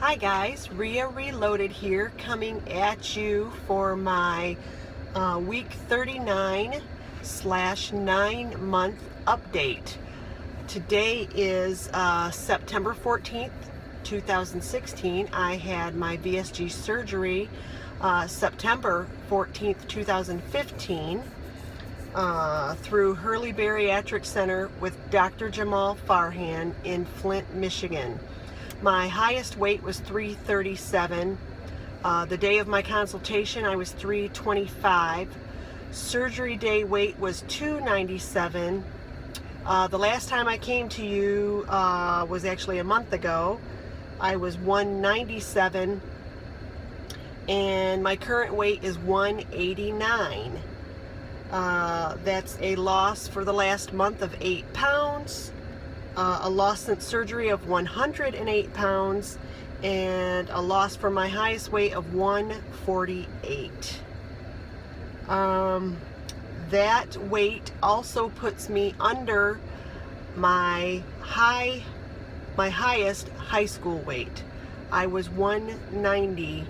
Hi guys, Rhea Reloaded here, coming at you for my week 39/9-month update. Today is September 14th, 2016. I had my VSG surgery September 14th, 2015 through Hurley Bariatric Center with Dr. Jamal Farhan in Flint, Michigan. My highest weight was 337. The day of my consultation, I was 325. Surgery day weight was 297. The last time I came to you was actually a month ago. I was 197, and my current weight is 189. That's a loss for the last month of 8 pounds. A loss since surgery of 108 pounds, and a loss from my highest weight of 148. That weight also puts me under my highest high school weight. I was 190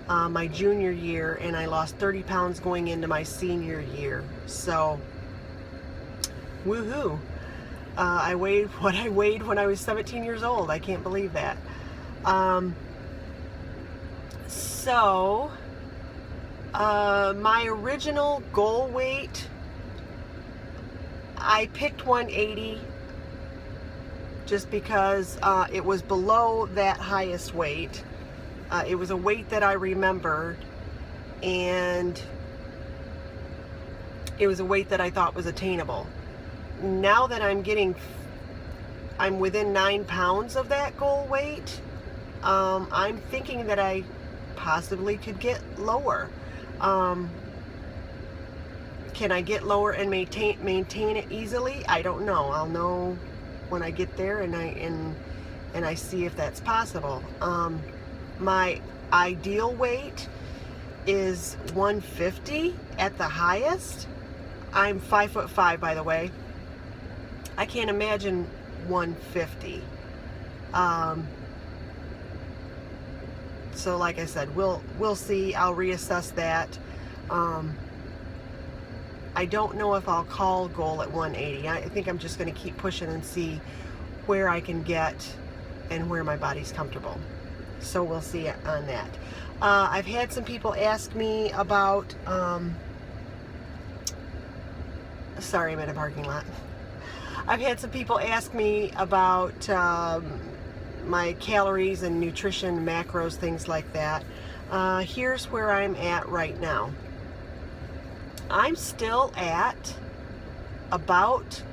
my junior year, and I lost 30 pounds going into my senior year. So, woohoo! I weighed what I weighed when I was 17 years old. I can't believe that. My original goal weight, I picked 180 just because it was below that highest weight. It was a weight that I remembered, and it was a weight that I thought was attainable. Now that I'm within 9 pounds of that goal weight, I'm thinking that I possibly could get lower. Can I get lower and maintain it easily? I don't know. I'll know when I get there and I see if that's possible. My ideal weight is 150 at the highest. I'm 5'5", by the way. I can't imagine 150. So like I said, we'll see. I'll reassess that. I don't know if I'll call goal at 180. I think I'm just going to keep pushing and see where I can get and where my body's comfortable. So we'll see on that. I've had some people ask me about, sorry, I'm in a parking lot. I've had some people ask me about my calories and nutrition, macros, things like that. Here's where I'm at right now. I'm still at about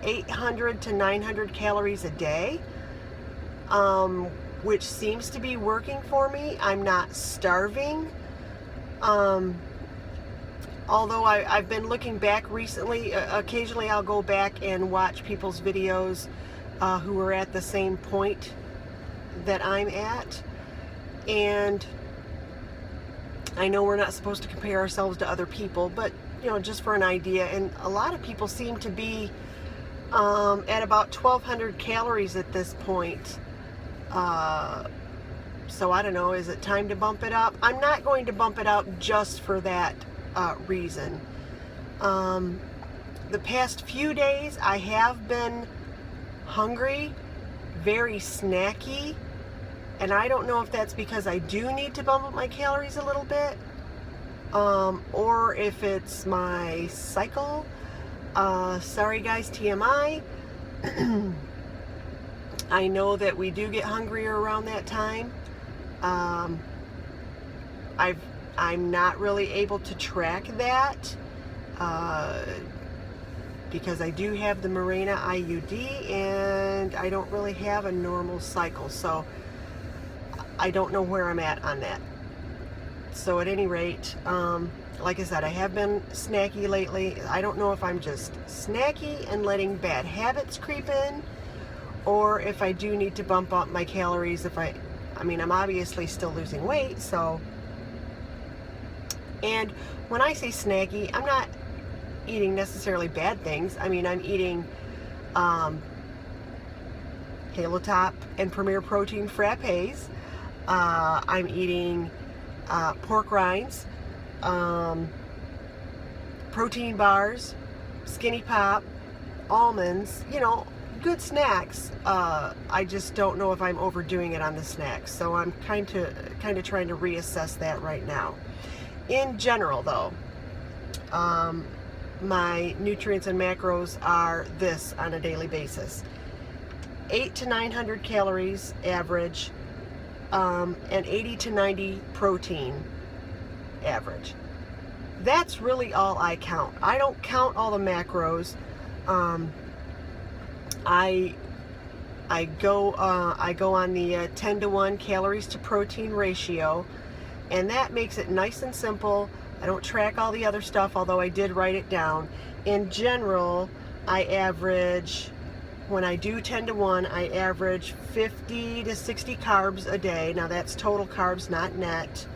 800 to 900 calories a day, which seems to be working for me. I'm not starving. Although I've been looking back recently, occasionally I'll go back and watch people's videos who are at the same point that I'm at. And I know we're not supposed to compare ourselves to other people, but you know, just for an idea. And a lot of people seem to be at about 1,200 calories at this point. So I don't know, is it time to bump it up? I'm not going to bump it up just for that reason. The past few days I have been hungry, very snacky, and I don't know if that's because I do need to bump up my calories a little bit, or if it's my cycle. Sorry guys, TMI. I know that we do get hungrier around that time. I'm not really able to track that because I do have the Mirena IUD, and I don't really have a normal cycle, so I don't know where I'm at on that. So at any rate, like I said, I have been snacky lately. I don't know if I'm just snacky and letting bad habits creep in, or if I do need to bump up my calories. I mean, I'm obviously still losing weight, so. And when I say snacky, I'm not eating necessarily bad things. I mean, I'm eating Halo Top and Premier Protein frappes. I'm eating pork rinds, protein bars, Skinny Pop, almonds, you know, good snacks. I just don't know if I'm overdoing it on the snacks, so I'm kind of trying to reassess that right now. In general, though, my nutrients and macros are this on a daily basis: 800 to 900 calories average, and 80 to 90 protein average. That's really all I count. I don't count all the macros. I go on the 10-to-1 calories to protein ratio, and that makes it nice and simple. I don't track all the other stuff, although I did write it down. In general, I average, when I do 10-to-1, I average 50 to 60 carbs a day. Now that's total carbs, not net.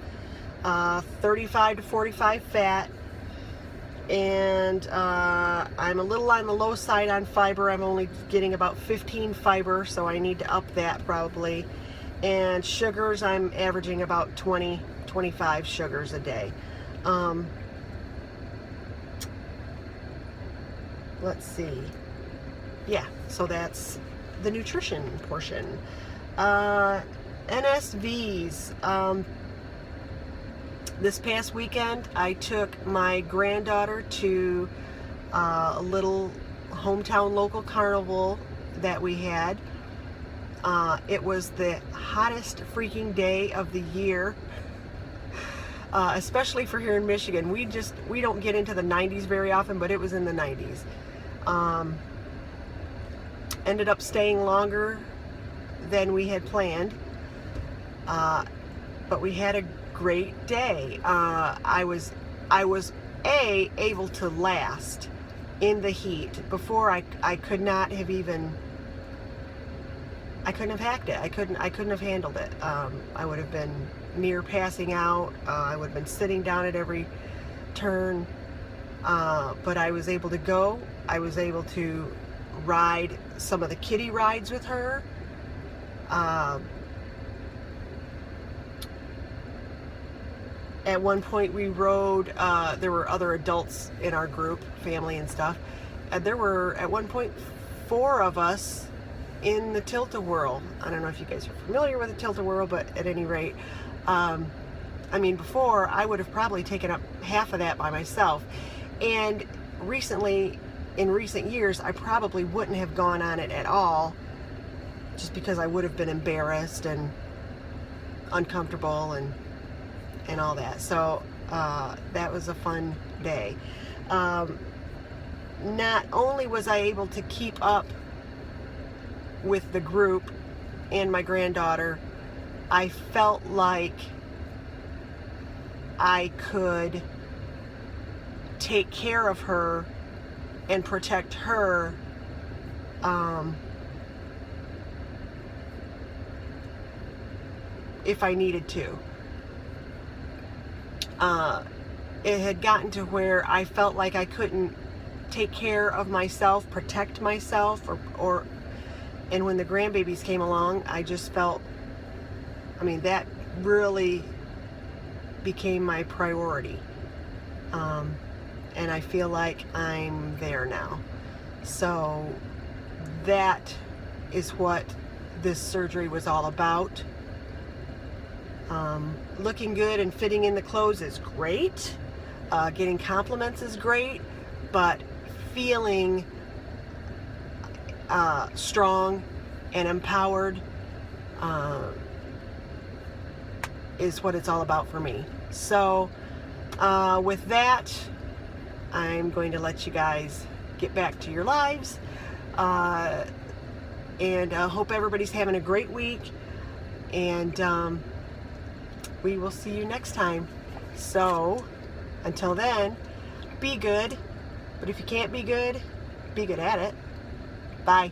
35 to 45 fat, and I'm a little on the low side on fiber. I'm only getting about 15 fiber, so I need to up that probably. And sugars, I'm averaging about 25 sugars a day. Let's see. Yeah, so that's the nutrition portion. NSVs. This past weekend, I took my granddaughter to a little hometown local carnival that we had. It was the hottest freaking day of the year, especially for here in Michigan. We don't get into the 90s very often, but it was in the 90s. Ended up staying longer than we had planned, but we had a great day. I was able to last in the heat. Before, I could not have even, I couldn't have hacked it. I couldn't have handled it. I would have been near passing out. I would have been sitting down at every turn, but I was able to go. I was able to ride some of the kiddie rides with her. At one point we rode, there were other adults in our group, family and stuff, and there were at one point 4 of us in the tilt-a-whirl. I don't know if you guys are familiar with the tilt-a-whirl, but at any rate, I mean, before I would have probably taken up half of that by myself, and recently, in recent years, I probably wouldn't have gone on it at all, just because I would have been embarrassed and uncomfortable and all that. So that was a fun day. Not only was I able to keep up with the group and my granddaughter, I felt like I could take care of her and protect her if I needed to. It had gotten to where I felt like I couldn't take care of myself, protect myself, and when the grandbabies came along, I just felt, I mean, that really became my priority. And I feel like I'm there now. So that is what this surgery was all about. Looking good and fitting in the clothes is great. Getting compliments is great, but feeling strong and empowered is what it's all about for me. So with that, I'm going to let you guys get back to your lives, and hope everybody's having a great week, and we will see you next time. So until then, be good, but if you can't be good at it. Bye.